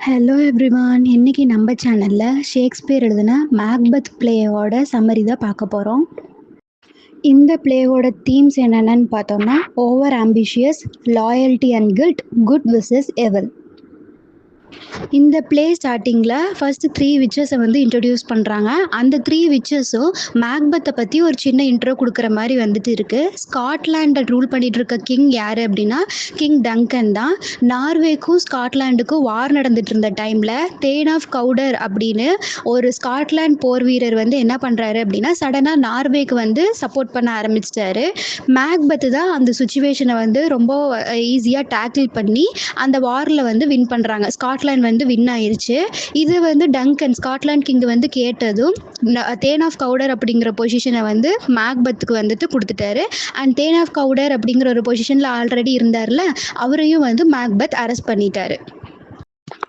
Hello everyone. இன்னைக்கு நம்ம சேனல்ல ஷேக்ஸ்பியர் எழுதின மேக்பெத் பிளேயோட சம்மரி தான் பார்க்க போகிறோம். இந்த பிளேயோட தீம்ஸ் என்னென்னு பார்த்தோம்னா, over ambitious, loyalty and guilt, good versus evil. இந்த பிளே ஸ்டார்டிங்கில் ஃபர்ஸ்ட் 3 விச்சஸை வந்து இன்ட்ரடியூஸ் பண்ணுறாங்க. அந்த 3 விச்சஸும் மேக்பெத்தை பற்றி ஒரு சின்ன இன்ட்ரோ கொடுக்குற மாதிரி வந்துட்டு இருக்குது. ஸ்காட்லாண்டை ரூல் பண்ணிட்டு இருக்க கிங் யார் அப்படின்னா கிங் டங்கன் தான். நார்வேக்கும் ஸ்காட்லாண்டுக்கும் வார் நடந்துட்டு இருந்த டைமில் தேன் ஆஃப் கவுடர் அப்படின்னு ஒரு ஸ்காட்லாண்ட் போர் வீரர் வந்து என்ன பண்ணுறாரு அப்படின்னா சடனாக நார்வேக்கு வந்து சப்போர்ட் பண்ண ஆரம்பிச்சிட்டாரு. மேக்பெத்து தான் அந்த சுச்சுவேஷனை வந்து ரொம்ப ஈஸியாக டேக்கிள் பண்ணி அந்த வாரில் வந்து வின் பண்ணுறாங்க. ஸ்காட்லாண்ட் வந்து வின் ஆயிருச்சு. இது வந்து டங்கன் ஸ்காட்லாண்ட் கிங் வந்து கேட்டதும் தேன் ஆஃப் கவுடர் அப்படிங்கிற பொசிஷனை வந்து மேக்பெத்துக்கு வந்துட்டு கொடுத்துட்டாரு. அண்ட் தேன் ஆஃப் கவுடர் அப்படிங்கிற ஒரு பொசிஷனில் ஆல்ரெடி இருந்தார்ல, அவரையும் வந்து மேக்பெத் அரெஸ்ட் பண்ணிட்டாரு.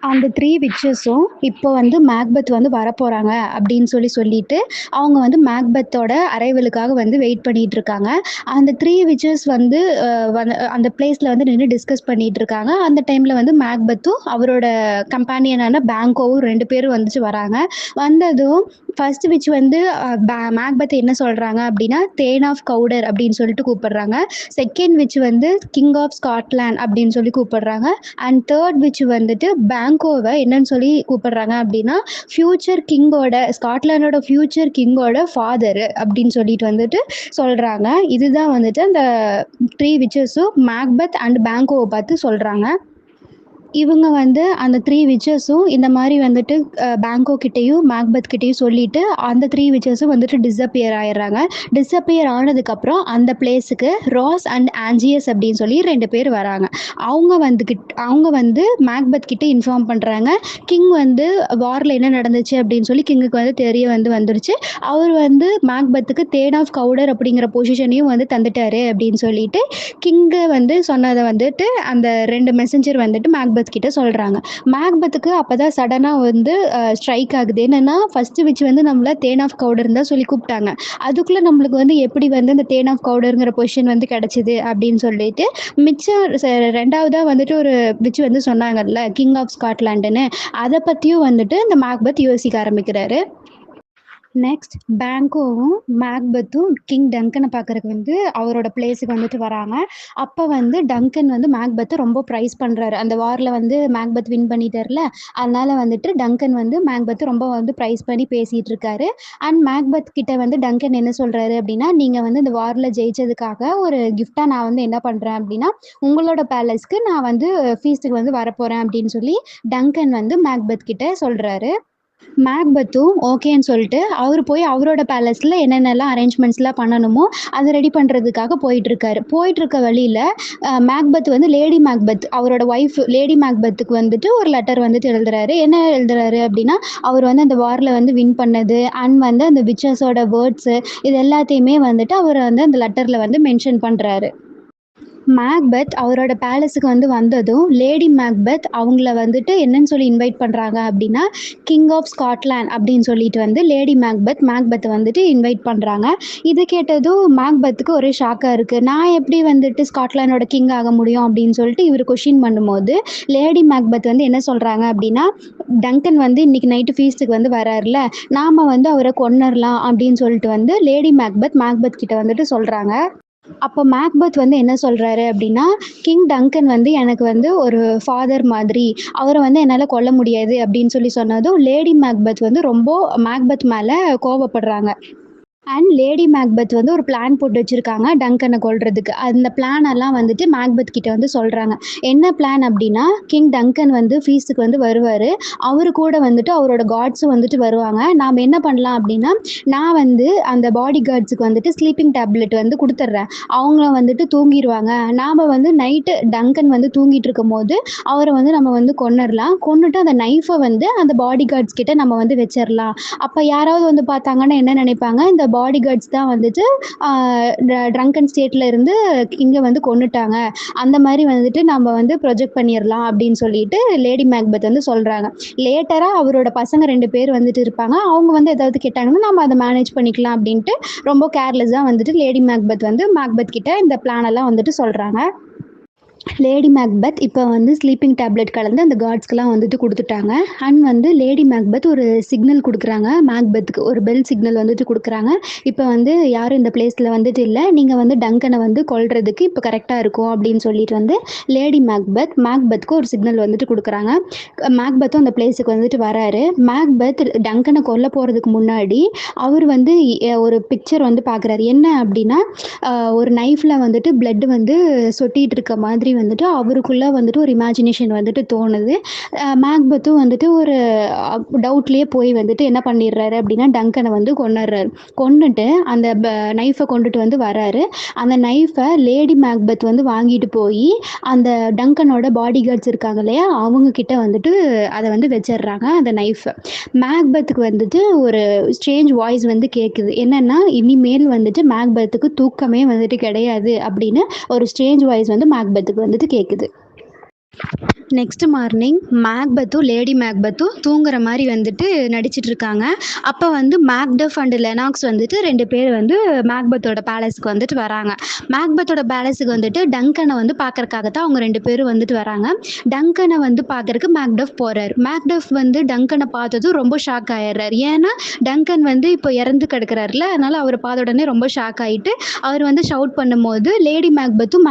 அந்த 3 விச்சஸும் இப்போ வந்து மேக்பெத் வந்து வரப்போகிறாங்க அப்படின்னு சொல்லிட்டு அவங்க வந்து மேக்பெத்தோட அரைவலுக்காக வந்து வெயிட் பண்ணிட்டு இருக்காங்க. அந்த 3 விச்சஸ் வந்து அந்த பிளேஸில் வந்து நின்று டிஸ்கஸ் பண்ணிட்டு இருக்காங்க. அந்த டைமில் வந்து மேக்பெத்தும் அவரோட கம்பேனியனான பேங்கோவும் 2 பேரும் வந்துட்டு வராங்க. வந்ததும் ஃபர்ஸ்ட் விச் வந்து மேக்பெத் என்ன சொல்கிறாங்க அப்படின்னா தேன் ஆஃப் கவுடர் அப்படின்னு சொல்லிட்டு கூப்பிடுறாங்க. செகண்ட் விச் வந்து கிங் ஆஃப் ஸ்காட்லாண்ட் அப்படின்னு சொல்லி கூப்பிடுறாங்க. அண்ட் தேர்ட் விச் வந்துட்டு பேங்கோவை என்னன்னு சொல்லி கூப்பிடுறாங்க அப்படின்னா ஃபியூச்சர் கிங்கோட ஸ்காட்லாண்டோட ஃபியூச்சர் கிங்கோட ஃபாதர் அப்படின்னு சொல்லிட்டு வந்துட்டு சொல்கிறாங்க. இதுதான் வந்துட்டு அந்த 3 விச்சஸும் மேக்பெத் அண்ட் பேங்கோவை பார்த்து சொல்கிறாங்க. இவங்க வந்து அந்த 3 விச்சஸும் இந்த மாதிரி வந்துட்டு பேங்கோ கிட்டேயும் மேக்பெத் கிட்டேயும் சொல்லிட்டு அந்த 3 விச்சஸும் வந்துட்டு டிஸப்பியர் ஆயிடுறாங்க. டிஸப்பியர் ஆனதுக்கப்புறம் அந்த பிளேஸுக்கு ராஸ் அண்ட் ஆஞ்சியஸ் அப்படின்னு சொல்லி 2 பேர் வராங்க. அவங்க வந்து மேக்பெத் கிட்ட இன்ஃபார்ம் பண்ணுறாங்க. கிங் வந்து வாரில் என்ன நடந்துச்சு அப்படின்னு சொல்லி கிங்குக்கு வந்து தெரிய வந்துருச்சு. அவர் வந்து மேக்பெத்துக்கு தேன் ஆஃப் கவுடர் அப்படிங்கிற பொசிஷனையும் வந்து தந்துட்டாரு அப்படின்னு சொல்லிட்டு கிங்கை வந்து சொன்னதை வந்துட்டு அந்த 2 மெசஞ்சர் வந்துட்டு மேக்பெத் கிட்ட சொல்றாங்க. மேக்பெத்துக்கு அப்பதான் சடனா வந்து ஸ்ட்ரைக் ஆகுது. என்னன்னா ஃபர்ஸ்ட் விச் வந்து நம்மள தேன் ஆஃப் கவுடர் தான் சொல்லி கூப்பிட்டாங்க. அதுக்குள்ள நம்மளுக்கு வந்து எப்படி வந்து இந்த தேன் ஆஃப் கவுடர்ங்கிற பொசிஷன் வந்து கிடைச்சது அப்படின்னு சொல்லிட்டு மிச்சம் ரெண்டாவதா வந்துட்டு ஒரு விச் வந்து சொன்னாங்கல்ல கிங் ஆஃப் ஸ்காட்லாண்டுன்னு, அதை பத்தியும் வந்துட்டு இந்த மேக்பெத் யோசிக்க ஆரம்பிக்கிறாரு. நெக்ஸ்ட் பேங்கோவும் மேக்பெத்தும் கிங் டங்கனை பார்க்கறதுக்கு வந்து அவரோட பிளேஸுக்கு வந்துட்டு வராங்க. அப்போ வந்து டங்கன் வந்து மேக்பெத்தை ரொம்ப ப்ரைஸ் பண்ணுறாரு. அந்த வாரில் வந்து மேக்பெத் வின் பண்ணிட்டார்ல, அதனால வந்துட்டு டங்கன் வந்து மேக்பெத்தை ரொம்ப வந்து ப்ரைஸ் பண்ணி பேசிகிட்டு இருக்காரு. அண்ட் மேக்பெத் கிட்ட வந்து டங்கன் என்ன சொல்கிறாரு அப்படின்னா, நீங்கள் வந்து இந்த வாரில் ஜெயிச்சதுக்காக ஒரு கிஃப்டாக நான் வந்து என்ன பண்ணுறேன் அப்படின்னா உங்களோட பேலஸ்க்கு நான் வந்து ஃபீஸ்ட்டுக்கு வந்து வரப்போகிறேன் அப்படின்னு சொல்லி டங்கன் வந்து மேக்பெத் கிட்ட சொல்கிறாரு. மேக்பெத்தும் ஓகேன்னு சொல்லிட்டு அவர் போய் அவரோட பேலஸில் என்னென்னலாம் அரேஞ்ச்மெண்ட்ஸ்லாம் பண்ணணுமோ அதை ரெடி பண்ணுறதுக்காக போயிட்டு இருக்க வழியில் மேக்பெத் வந்து லேடி மேக்பெத் அவரோட ஒய்ஃப் லேடி மேக்பெத்துக்கு வந்துட்டு ஒரு லெட்டர் வந்துட்டு எழுதுறாரு. என்ன எழுதுறாரு அப்படின்னா அவர் வந்து அந்த வாரில் வந்து வின் பண்ணது அண்ட் வந்து அந்த விச்சஸோட வேர்ட்ஸு இது எல்லாத்தையுமே வந்துட்டு அவர் வந்து அந்த லெட்டரில் வந்து மென்ஷன் பண்ணுறாரு. மேக்பெத் அவரோட பேலஸுக்கு வந்து வந்ததும் லேடி மேக்பெத் அவங்கள வந்துட்டு என்னன்னு சொல்லி இன்வைட் பண்ணுறாங்க அப்படின்னா கிங் ஆஃப் ஸ்காட்லாண்ட் அப்படின்னு சொல்லிட்டு வந்து லேடி மேக்பெத்தை வந்துட்டு இன்வைட் பண்ணுறாங்க. இது கேட்டதும் மேக்பெத்துக்கு ஒரே ஷாக்காக இருக்குது. நான் எப்படி வந்துட்டு ஸ்காட்லாண்டோட கிங் ஆக முடியும் அப்படின்னு சொல்லிட்டு இவர் கொஷின் பண்ணும்போது லேடி மேக்பெத் வந்து என்ன சொல்கிறாங்க அப்படின்னா டங்கன் வந்து இன்னைக்கு நைட்டு ஃபீஸ்ட்டுக்கு வந்து வராருல, நாம் வந்து அவரை கொன்னுடலாம் அப்படின்னு சொல்லிட்டு வந்து லேடி மேக்பெத் கிட்ட வந்துட்டு சொல்கிறாங்க. அப்போ மேக்பெத் வந்து என்ன சொல்கிறாரு அப்படின்னா கிங் டங்கன் வந்து எனக்கு வந்து ஒரு ஃபாதர் மாதிரி, அவரை வந்து என்னால் கொல்ல முடியாது அப்படின்னு சொல்லி சொன்னதும் லேடி மேக்பெத் வந்து ரொம்ப மேக்பெத் மேலே கோவப்படுறாங்க. அண்ட் லேடி மேக்பெத் வந்து ஒரு பிளான் போட்டு வச்சுருக்காங்க டங்கனை கொல்றதுக்கு. அந்த பிளான் எல்லாம் வந்துட்டு மேக்பெத் கிட்ட வந்து சொல்கிறாங்க. என்ன பிளான் அப்படின்னா கிங் டங்கன் வந்து ஃபீஸ்ட்டுக்கு வந்து வருவார். அவரு கூட வந்துட்டு அவரோட கார்ட்ஸும் வந்துட்டு வருவாங்க. நாம் என்ன பண்ணலாம் அப்படின்னா நான் வந்து அந்த பாடி கார்ட்ஸுக்கு வந்துட்டு ஸ்லீப்பிங் டேப்லெட் வந்து கொடுத்துட்றேன். அவங்க வந்துட்டு தூங்கிடுவாங்க. நாம் வந்து நைட்டு டங்கன் வந்து தூங்கிட்டு இருக்கும் போது அவரை வந்து நம்ம வந்து கொன்னுட்டு அந்த நைஃபை வந்து அந்த பாடி கார்ட்ஸ் கிட்ட நம்ம வந்து வச்சிடலாம். அப்போ யாராவது வந்து பார்த்தாங்கன்னா என்ன நினைப்பாங்க, இந்த பாடி கார்ட்ஸ் தான் வந்துட்டு ட்ரங்கன் ஸ்டேட்ல இருந்து இங்கே வந்து கொன்னுட்டாங்க, அந்த மாதிரி வந்துட்டு நம்ம வந்து ப்ரொஜெக்ட் பண்ணிடலாம் அப்படின்னு சொல்லிட்டு லேடி மேக்பெத் வந்து சொல்கிறாங்க. லேட்டராக அவரோட பசங்க 2 பேர் வந்துட்டு இருப்பாங்க. அவங்க வந்து ஏதாவது கேட்டாங்கன்னா நம்ம அதை மேனேஜ் பண்ணிக்கலாம் அப்படின்ட்டு ரொம்ப கேர்லெஸ்ஸாக வந்துட்டு லேடி மேக்பெத் வந்து மேக்பெத் கிட்ட இந்த பிளான் எல்லாம் வந்துட்டு சொல்கிறாங்க. லேடி மேக்பெத் இப்போ வந்து ஸ்லீப்பிங் டேப்லெட் கலந்து அந்த கார்ட்ஸ்க்கெல்லாம் வந்துட்டு குடுத்துட்டாங்க. அண்ட் வந்து லேடி மேக்பெத் ஒரு சிக்னல் குடுக்குறாங்க மேக்பெத்துக்கு. ஒரு பெல் சிக்னல் வந்துட்டு குடுக்குறாங்க. இப்போ வந்து யாரும் இந்த பிளேஸ்ல வந்துட்டு இல்ல. நீங்க வந்து டங்கன வந்து கொல்றதுக்கு இப்போ கரெக்ட்டா இருக்கும் அப்படின்னு சொல்லிட்டு வந்து லேடி மேக்பெத்துக்கு ஒரு சிக்னல் வந்துட்டு குடுக்குறாங்க. மேக்பெத்தும் அந்த பிளேஸுக்கு வந்துட்டு வராரு. மேக்பெத் டங்கன கொல்ல போறதுக்கு முன்னாடி அவர் வந்து ஒரு பிக்சர் வந்து பார்க்குறாரு. என்ன அப்படின்னா, ஒரு நைஃப்ல வந்துட்டு பிளட் வந்து சொட்டிட்டு இருக்க மாதிரி வந்துட்டு அவருக்குள்ள வந்துட்டு ஒரு இமேஜினேஷன் வந்துட்டு தோணுது. மேக்பெத்தும் வந்துட்டு ஒரு டவுட்லயே போய் வந்துட்டு என்ன பண்ணிடுறாரு அப்படின்னா டங்கனை வந்து கொன்னுடுறாரு. கொன்னுட்டு அந்த நைஃபை கொண்டுட்டு வந்து வராரு. அந்த நைஃபை லேடி மேக்பெத் வந்து வாங்கிட்டு போய் அந்த டங்கனோட பாடி கார்ட்ஸ் இருக்காங்க இல்லையா, அவங்க கிட்ட வந்துட்டு அதை வந்து வச்சிடுறாங்க அந்த நைஃபை. மேக்பெத்துக்கு வந்துட்டு ஒரு ஸ்ட்ரேஞ்ச் வாய்ஸ் வந்து கேட்குது. என்னன்னா, இனிமேல் வந்துட்டு மேக்பெத்துக்கு தூக்கமே வந்துட்டு கிடையாது அப்படின்னு ஒரு ஸ்ட்ரேஞ்ச் வாய்ஸ் வந்து மேக்பெத்துக்கு வந்துட்டு கேட்குது. நெக்ஸ்ட் மார்னிங் மேக்பெத்தும் லேடி மேக்பெத்தும் தூங்குற மாதிரி வந்துட்டு நடிச்சிட்டு இருக்காங்க. அப்போ வந்து மேக்டஃப் அண்ட் லெனாக்ஸ் வந்துட்டு 2 பேர் வந்து மேக்பெத்தோட பேலஸ்க்கு வந்துட்டு வராங்க. மேக்பெத்தோட பேலஸுக்கு வந்துட்டு டங்கனை வந்து பார்க்கறக்காக தான் அவங்க 2 பேரும் வந்துட்டு வராங்க. டங்கனை வந்து பார்க்கறக்கு மேக்டஃப் போறாரு. மேக்டஃப் வந்து டங்கனை பார்த்ததும் ரொம்ப ஷாக் ஆயிடுறாரு. ஏன்னா டங்கன் வந்து இப்போ இறந்து கிடக்குறாருல, அதனால அவரை பார்த்த உடனே ரொம்ப ஷாக் ஆகிட்டு அவர் வந்து ஷவுட் பண்ணும்போது லேடி மேக்பெத்தும்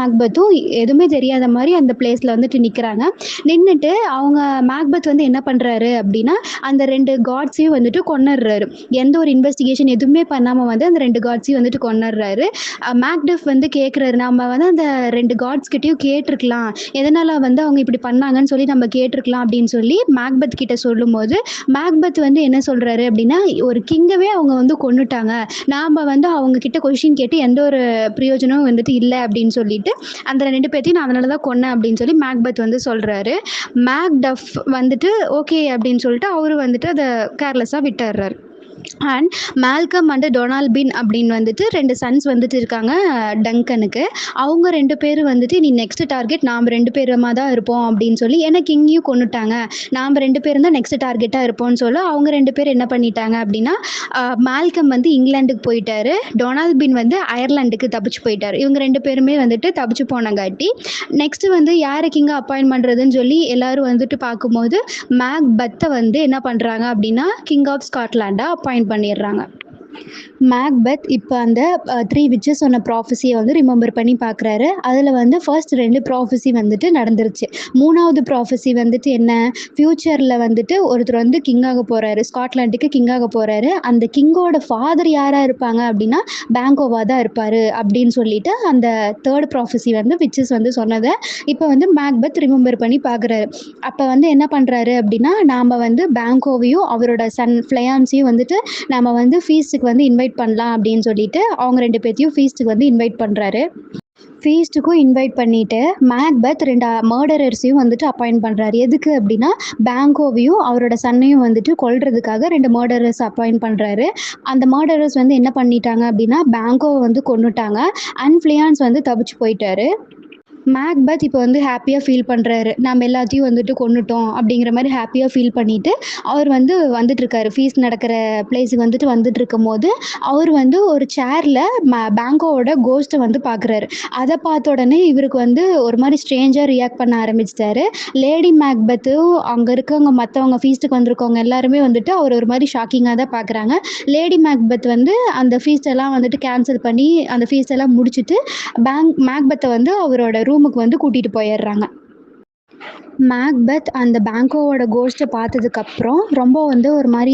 எதுவுமே தெரியாத மாதிரி அந்த பிளேஸில் வந்துட்டு நிற்கிறாங்க. நின்றுட்டு அவங்க மேக்பெத் வந்து என்ன பண்ணுறாரு அப்படின்னா, அந்த 2 காட்ஸையும் வந்துட்டு கொன்னுடுறாரு. எந்த ஒரு இன்வெஸ்டிகேஷன் எதுவுமே பண்ணாமல் வந்து அந்த 2 காட்ஸையும் வந்துட்டு கொன்னுடுறாரு. மேக்டஃப் வந்து கேட்குறாரு, நம்ம வந்து அந்த 2 காட்ஸ்கிட்டையும் கேட்டிருக்கலாம், எதனால் வந்து அவங்க இப்படி பண்ணாங்கன்னு சொல்லி நம்ம கேட்டிருக்கலாம் அப்படின்னு சொல்லி மேக்பெத் கிட்ட சொல்லும்போது மேக்பெத் வந்து என்ன சொல்கிறாரு அப்படின்னா, ஒரு கிங்கவே அவங்க வந்து கொன்னுட்டாங்க, நாம் வந்து அவங்க கிட்ட கொஷின் கேட்டு எந்த ஒரு பிரயோஜனமும் வந்துட்டு இல்லை அப்படின்னு சொல்லிட்டு அந்த 2 பேர்த்தையும் நான் அதனால தான் கொன்னேன் அப்படின்னு சொல்லி மேக்பெத் வந்து சொல்கிறாரு. மேக்டஃப் வந்துட்டு ஓகே அப்படின்னு சொல்லிட்டு அவரு வந்துட்டு அதை கேர்லெஸ்ஸாக விட்டுறாரு. அண்ட் மால்கம் அண்ட் டொனால்பின் அப்படின்னு வந்துட்டு 2 சன்ஸ் வந்துட்டு இருக்காங்க டங்கனுக்கு. அவங்க 2 பேரும் வந்துட்டு நீ நெக்ஸ்ட் டார்கெட் நாம் 2 பேருமா தான் இருப்போம் அப்படின்னு சொல்லி, எனக்கு இங்கேயும் கொண்டுட்டாங்க, நாம் 2 பேரும் தான் நெக்ஸ்ட் டார்கெட்டாக இருப்போம்னு சொல்ல அவங்க 2 பேர் என்ன பண்ணிட்டாங்க அப்படின்னா, மால்கம் வந்து இங்கிலாந்துக்கு போயிட்டாரு, டொனால்பின் வந்து அயர்லாண்டுக்கு தப்பிச்சு போயிட்டாரு. இவங்க 2 பேருமே வந்துட்டு தப்பிச்சு போனங்காட்டி நெக்ஸ்ட் வந்து யாரை கிங்கா அப்பாயின்ட் பண்ணுறதுன்னு சொல்லி எல்லாரும் வந்துட்டு பார்க்கும்போது மேக்பெத்தை வந்து என்ன பண்ணுறாங்க அப்படின்னா கிங் ஆஃப் ஸ்காட்லாண்டை அப்பாயிண்ட் பண்ணிடுறாங்க. மேக்பெத் இப்போ அந்த 3 விச்சஸ் சொன்ன ப்ராஃபஸியை வந்து ரிமெம்பர் பண்ணி பார்க்குறாரு. அதில் வந்து ஃபர்ஸ்ட் 2 ப்ராஃபஸி வந்துட்டு நடந்துருச்சு. 3வது ப்ராஃபஸி வந்துட்டு என்ன, ஃப்யூச்சரில் வந்துட்டு ஒருத்தர் வந்து கிங்காக போகிறாரு, ஸ்காட்லாண்டுக்கு கிங்காக போகிறாரு. அந்த கிங்கோட ஃபாதர் யாராக இருப்பாங்க அப்படின்னா பேங்கோவாக தான் இருப்பார் அப்படின்னு சொல்லிட்டு அந்த 3rd ப்ராஃபஸி வந்து விச்சஸ் வந்து சொன்னதை இப்போ வந்து மேக்பெத் ரிமெம்பர் பண்ணி பார்க்குறாரு. அப்போ வந்து என்ன பண்ணுறாரு அப்படின்னா, நாம் வந்து பேங்கோவையும் அவரோட சன் ஃப்ளையான்ஸையும் வந்துட்டு நம்ம வந்து ஃபீஸ்ட்டுக்கு வந்து இன்வைட் பண்ணலாம் அப்படின்னு சொல்லிட்டு அவங்க 2 பேர்த்தையும் ஃபீஸ்ட்டுக்கு வந்து இன்வைட் பண்ணுறாரு. ஃபீஸ்ட்டுக்கும் இன்வைட் பண்ணிவிட்டு மேக்பெத் 2 மர்டரர்ஸையும் வந்துட்டு அப்பாயிண்ட் பண்ணுறாரு. எதுக்கு அப்படின்னா, பேங்கோவையும் அவரோட சன்னையும் வந்துட்டு கொல்றதுக்காக 2 மர்டரர்ஸ் அப்பாயிண்ட் பண்ணுறாரு. அந்த மர்டரர்ஸ் வந்து என்ன பண்ணிட்டாங்க அப்படின்னா, பேங்கோவை வந்து கொன்னுட்டாங்க. அண்ட் ஃப்ளியான்ஸ் வந்து தப்பிச்சு போயிட்டாரு. மேக்பெத் இப்போ வந்து ஹாப்பியாக ஃபீல் பண்ணுறாரு, நம்ம எல்லாத்தையும் வந்துட்டு கொன்னுட்டோம் அப்படிங்கிற மாதிரி ஹாப்பியாக ஃபீல் பண்ணிவிட்டு அவர் வந்து வந்துட்டுருக்காரு. ஃபீஸ்ட் நடக்கிற பிளேஸுக்கு வந்துட்டு வந்துட்டுருக்கும் போது அவர் வந்து ஒரு சேரில் பேங்கோவோட கோஸ்ட்டை வந்து பார்க்குறாரு. அதை பார்த்த உடனே இவருக்கு வந்து ஒரு மாதிரி ஸ்ட்ரேஞ்சாக ரியாக்ட் பண்ண ஆரம்பிச்சிட்டாரு. லேடி மேக்பெத்தும் அங்கே இருக்கவங்க மற்றவங்க ஃபீஸ்ட்டுக்கு வந்திருக்கவங்க எல்லாருமே வந்துட்டு அவர் ஒரு மாதிரி ஷாக்கிங்காக தான் பார்க்குறாங்க. லேடி மேக்பெத் வந்து அந்த ஃபீஸ்டெல்லாம் வந்துட்டு கேன்சல் பண்ணி அந்த ஃபீஸ்டெல்லாம் முடிச்சுட்டு மேக்பெத்தை வந்து அவரோட ரூமுக்கு வந்து கூட்டிகிட்டு போயிடுறாங்க. மேக்பெத் அந்த பேங்கோவோட கோஸ்ட்டை பார்த்ததுக்கப்புறம் ரொம்ப வந்து ஒரு மாதிரி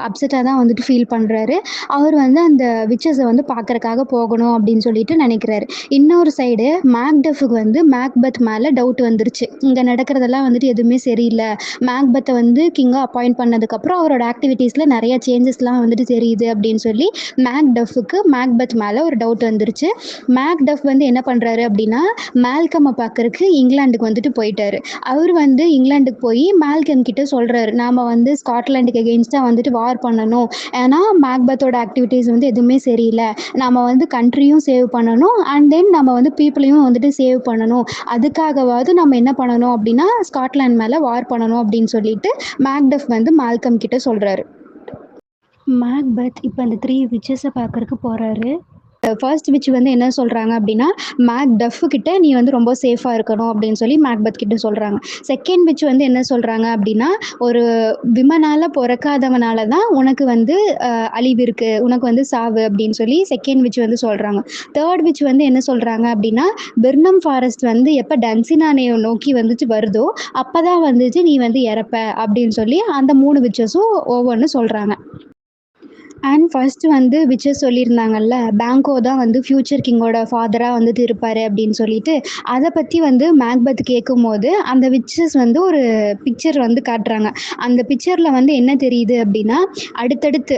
அப்செட்டாக தான் வந்துட்டு ஃபீல் பண்ணுறாரு. அவர் வந்து அந்த விச்சஸை வந்து பார்க்குறக்காக போகணும் அப்படின்னு சொல்லிட்டு நினைக்கிறாரு. இன்னொரு சைடு மேக்டஃபுக்கு வந்து மேக்பெத் மேலே டவுட் வந்துருச்சு. இங்கே நடக்கிறதெல்லாம் வந்துட்டு எதுவுமே சரியில்லை, மேக்பெத்தை வந்து கிங்காக அப்பாயிண்ட் பண்ணதுக்கப்புறம் அவரோட ஆக்டிவிட்டீஸில் நிறைய சேஞ்சஸ்லாம் வந்துட்டு தெரியுது அப்படின்னு சொல்லி மேக்டஃபுக்கு மேக்பெத் மேலே ஒரு டவுட் வந்துருச்சு. மேக்டஃப் வந்து என்ன பண்ணுறாரு அப்படின்னா, மால்கம்மை பார்க்கறக்கு இங்கிலாந்துக்கு வந்துட்டு போயிட்டாரு. அவர் வந்து இங்கிலாந்துக்கு போய் மால்கம் கிட்ட சொல்கிறாரு, நாம் வந்து ஸ்காட்லாண்டுக்கு எகெயின்ஸ்டாக வந்துட்டு வார் பண்ணணும், ஏன்னா மேக்பெத்தோட ஆக்டிவிட்டீஸ் வந்து எதுவுமே சரியில்லை, நம்ம வந்து கண்ட்ரியும் சேவ் பண்ணணும் அண்ட் தென் நம்ம வந்து பீப்புளையும் வந்துட்டு சேவ் பண்ணணும், அதுக்காகவாவது நம்ம என்ன பண்ணணும் அப்படின்னா ஸ்காட்லாண்ட் மேலே வார் பண்ணணும் அப்படின்னு சொல்லிட்டு மேக்டஃப் வந்து மால்கம் கிட்ட சொல்கிறாரு. மேக்பெத் இப்போ அந்த 3 விச்சஸை பார்க்கறக்கு போகிறாரு. ஃபர்ஸ்ட் விட்ச் வந்து என்ன சொல்கிறாங்க அப்படின்னா, மேக்டஃப் கிட்ட நீ வந்து ரொம்ப சேஃபாக இருக்கணும் அப்படின்னு சொல்லி மேக்பத் கிட்ட சொல்கிறாங்க. செகண்ட் விட்ச் வந்து என்ன சொல்கிறாங்க அப்படின்னா, ஒரு விமனால் பிறக்காதவனால தான் உனக்கு வந்து அழிவு இருக்குது, உனக்கு வந்து சாவு அப்படின்னு சொல்லி செகண்ட் விட்ச் வந்து சொல்கிறாங்க. தேர்ட் விட்ச் வந்து என்ன சொல்கிறாங்க அப்படின்னா, பெர்னம் ஃபாரஸ்ட் வந்து எப்போ டன்சினானையை நோக்கி வந்துட்டு வருதோ அப்போ தான் வந்துட்டு நீ வந்து இறப்ப அப்படின்னு சொல்லி அந்த 3 விட்சஸும் ஒவ்வொன்று சொல்கிறாங்க. அண்ட் ஃபர்ஸ்ட் வந்து விச்சஸ் சொல்லியிருந்தாங்கல்ல, பேங்கோ தான் வந்து ஃபியூச்சர் கிங்கோட ஃபாதராக வந்துட்டு இருப்பார் அப்படின்னு சொல்லிட்டு, அதை பற்றி வந்து மேக்பத் கேட்கும்போது அந்த விச்சஸ் வந்து ஒரு பிக்சர் வந்து காட்டுறாங்க. அந்த பிக்சரில் வந்து என்ன தெரியுது அப்படின்னா, அடுத்தடுத்து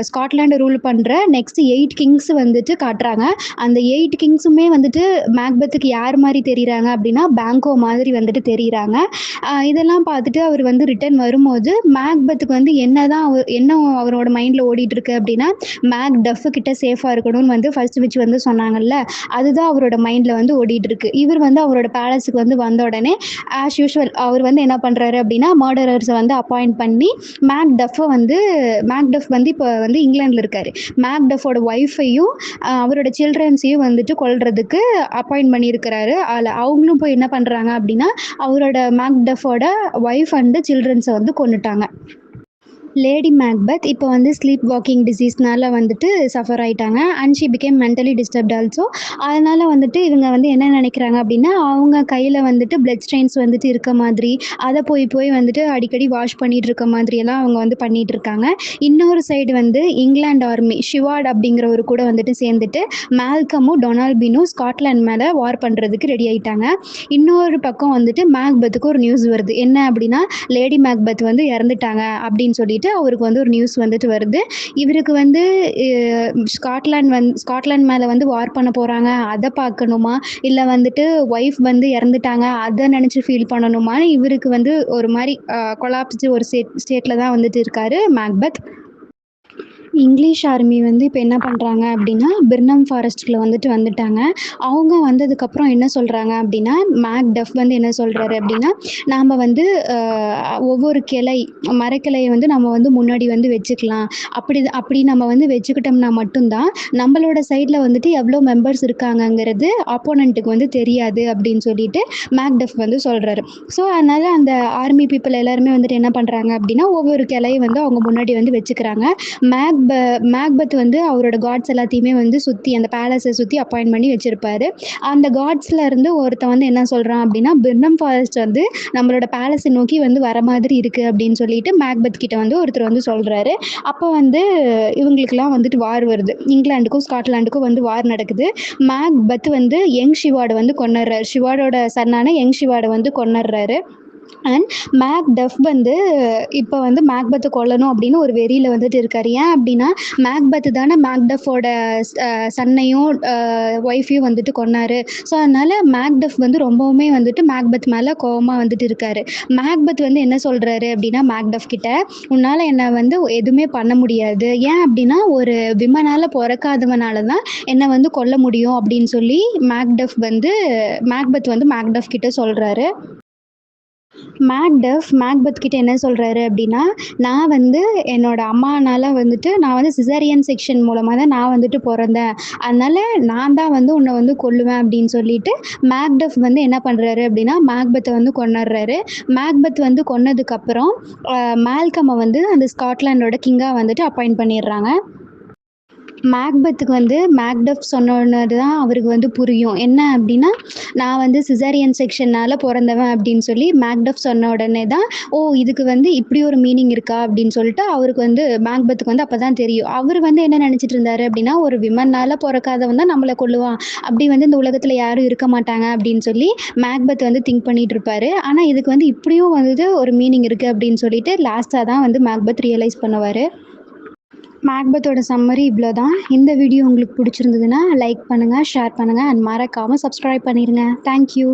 ஸ்காட்லாண்டை ரூல் பண்ணுற நெக்ஸ்ட் 8 கிங்ஸ் வந்துட்டு காட்டுறாங்க. அந்த 8 கிங்ஸுமே வந்துட்டு மேக்பத்துக்கு யார் மாதிரி தெரியுறாங்க அப்படின்னா, பேங்கோ மாதிரி வந்துட்டு தெரியுறாங்க. இதெல்லாம் பார்த்துட்டு அவர் வந்து ரிட்டர்ன் வரும்போது மேக்பத்துக்கு வந்து என்ன அவரோட மைண்டில் ஓடிட்டு இருக்கு அப்படின்னா, மேக்டஃப் கிட்ட சேஃபாக இருக்கணும்னு வந்து ஃபர்ஸ்ட் விட்ச் வந்து சொன்னாங்கல்ல, அதுதான் அவரோட மைண்டில் வந்து ஓடிட்டு இருக்கு. இவர் வந்து அவரோட பேலஸுக்கு வந்து வந்த உடனே ஆஸ் யூஷுவல் அவர் வந்து என்ன பண்ணுறாரு அப்படின்னா, மர்டரர்ஸை வந்து அப்பாயிண்ட் பண்ணி மேக்டஃப் வந்து இப்போ வந்து இங்கிலாண்டில் இருக்காரு. மேக்டஃபோட ஒய்ஃபையும் அவரோட சில்ட்ரன்ஸையும் வந்துட்டு கொல்றதுக்கு அப்பாயிண்ட் பண்ணியிருக்கிறாரு. அவங்களும் போய் என்ன பண்ணுறாங்க அப்படின்னா, அவரோட மேக்டஃபோட ஒய்ஃப் அண்ட் சில்ட்ரன்ஸை வந்து கொன்னுட்டாங்க. லேடி மேக்பத் இப்போ வந்து ஸ்லீப் வாக்கிங் டிசீஸ்னால வந்துட்டு சஃபர் ஆயிட்டாங்க. And she became mentally disturbed also. அதனால் வந்துட்டு இவங்க வந்து என்ன நினைக்கிறாங்க அப்படின்னா, அவங்க கையில் வந்துட்டு பிளட் ஸ்ட்ரெயின்ஸ் வந்துட்டு இருக்க மாதிரி, அதை போய் வந்துட்டு அடிக்கடி வாஷ் பண்ணிட்டு இருக்க மாதிரியெல்லாம் அவங்க வந்து பண்ணிட்டு இருக்காங்க. இன்னொரு சைடு வந்து இங்கிலாந்து ஆர்மி ஷிவார்ட் அப்படிங்கிறவரு கூட வந்துட்டு சேர்ந்துட்டு மேல்கமும் டொனால்பினும் ஸ்காட்லாந்து மேலே வார் பண்ணுறதுக்கு ரெடி ஆயிட்டாங்க. இன்னொரு பக்கம் வந்துட்டு மேக்பத்துக்கு ஒரு நியூஸ் வருது. என்ன அப்படின்னா, லேடி மேக்பத் வந்து இறந்துட்டாங்க அப்படின்னு சொல்லிட்டு அவருக்கு வந்து ஒரு நியூஸ் வந்துட்டு வருது. இவருக்கு வந்து ஸ்காட்லாந்து மேலே வந்து வார் பண்ண போகிறாங்க, அதை பார்க்கணுமா, இல்லை வந்துட்டு ஒய்ஃப் வந்து இறந்துட்டாங்க அதை நினச்சி ஃபீல் பண்ணணுமா, இவருக்கு வந்து ஒரு மாதிரி கொலாப்ஸ்டு ஒரு ஸ்டேட்டில் தான் வந்துட்டு இருக்காரு மேக்பத். இங்கிலீஷ் ஆர்மி வந்து இப்போ என்ன பண்ணுறாங்க அப்படின்னா, பெர்னம் ஃபாரஸ்ட்டில் வந்துட்டாங்க. அவங்க வந்ததுக்கப்புறம் என்ன சொல்கிறாங்க அப்படின்னா, மேக்டஃப் வந்து என்ன சொல்கிறாரு அப்படின்னா, நாம் வந்து ஒவ்வொரு மரக்கிளையை வந்து நம்ம வந்து முன்னாடி வந்து வச்சுக்கலாம். அப்படி நம்ம வந்து வச்சுக்கிட்டோம்னா மட்டும்தான் நம்மளோட சைடில் வந்துட்டு எவ்வளோ மெம்பர்ஸ் இருக்காங்கங்கிறது ஆப்போனண்ட்டுக்கு வந்து தெரியாது அப்படின்னு சொல்லிட்டு மேக்டஃப் வந்து சொல்கிறாரு. ஸோ அதனால் அந்த ஆர்மி பீப்புள் எல்லாருமே வந்துட்டு என்ன பண்ணுறாங்க அப்படின்னா, ஒவ்வொரு கிளையை வந்து அவங்க முன்னாடி வந்து வச்சுக்கிறாங்க. மேக்பத் வந்து அவரோட காட்ஸ் எல்லாத்தையுமே வந்து சுற்றி அந்த பேலஸை சுற்றி அப்பாயிண்ட் பண்ணி வச்சுருப்பாரு. அந்த காட்ஸில் இருந்து ஒருத்தன் வந்து என்ன சொல்கிறான் அப்படின்னா, பெர்னம் ஃபாரஸ்ட் வந்து நம்மளோட பேலஸை நோக்கி வந்து வர மாதிரி இருக்குது அப்படின்னு சொல்லிட்டு மேக்பத் கிட்ட வந்து ஒருத்தர் வந்து சொல்கிறாரு. அப்போ வந்து இவங்களுக்கெல்லாம் வந்துட்டு வார் வருது. இங்கிலாந்துக்கும் ஸ்காட்லாண்டுக்கும் வந்து வார் நடக்குது. மேக்பத் வந்து யங் ஷிவார்டை வந்து கொன்னுடுறாரு. ஷிவார்டோட சன்னான யங் ஷிவார்டை வந்து கொன்னுடுறாரு. அண்ட் மேக்டஃப் வந்து இப்போ வந்து மேக்பத்தை கொல்லணும் அப்படின்னு ஒரு வெறியில் வந்துட்டு இருக்காரு. ஏன் அப்படின்னா, மேக்பத் தானே மேக்டஃபோட சன்னையும் ஒய்ஃபையும் வந்துட்டு கொன்னாரு. ஸோ அதனால் மேக்டஃப் வந்து ரொம்பவுமே வந்துட்டு மேக்பத் மேலே கோவமாக வந்துட்டு இருக்காரு. மேக்பத் வந்து என்ன சொல்கிறாரு அப்படின்னா, மேக்டஃப் கிட்ட உன்னால் என்னை வந்து எதுவுமே பண்ண முடியாது, ஏன் அப்படின்னா ஒரு விமனால் பிறக்காதவனால தான் என்னை வந்து கொல்ல முடியும் அப்படின்னு சொல்லி மேக்பத் வந்து மேக்டஃப் கிட்ட சொல்கிறாரு. மேக்பத் கிட்ட என்ன சொல்கிறாரு அப்படின்னா, நான் வந்து என்னோட அம்மானால வந்துட்டு நான் வந்து சிசேரியன் செக்ஷன் மூலமாக தான் நான் வந்துட்டு பிறந்தேன், அதனால் நான் தான் வந்து உன்னை வந்து கொல்லுவேன் அப்படின்னு சொல்லிட்டு மேக்டஃப் வந்து என்ன பண்ணுறாரு அப்படின்னா, மேக்பத்தை வந்து கொன்னுடுறாரு. மேக்பத் வந்து கொன்னதுக்கப்புறம் மேல்கம்மை வந்து அந்த ஸ்காட்லாண்டோட கிங்காக வந்துட்டு அப்பாயிண்ட் பண்ணிடுறாங்க. மேக்பத்துக்கு வந்து மேக்டஃப் சொன்னோன்னு தான் அவருக்கு வந்து புரியும். என்ன அப்படின்னா, நான் வந்து சிசேரியன் செக்ஷனால் பிறந்தவன் அப்படின்னு சொல்லி மேக்டஃப் சொன்ன உடனே தான், ஓ இதுக்கு வந்து இப்படி ஒரு மீனிங் இருக்கா அப்படின்னு சொல்லிட்டு அவருக்கு வந்து மேக்பத்துக்கு வந்து அப்போ தான் தெரியும். அவர் வந்து என்ன நினச்சிட்டு இருந்தாரு அப்படின்னா, ஒரு விமனால் பிறக்காதவன் தான் நம்மளை கொல்லுவான், அப்படி வந்து இந்த உலகத்தில் யாரும் இருக்க மாட்டாங்க அப்படின்னு சொல்லி மேக்பத் வந்து திங்க் பண்ணிட்டு இருப்பாரு. ஆனால் இதுக்கு வந்து இப்படியும் வந்து ஒரு மீனிங் இருக்குது அப்படின்னு சொல்லிட்டு லாஸ்ட்டாக தான் வந்து மேக்பத் ரியலைஸ் பண்ணுவார். மேக்பத்தோட சம்மரி இவ்வளோ தான். இந்த வீடியோ உங்களுக்கு பிடிச்சிருந்ததுன்னா லைக் பண்ணுங்கள், ஷேர் பண்ணுங்கள் அண்ட் மறக்காமல் சப்ஸ்கிரைப் பண்ணிடுங்க. தேங்க்யூ.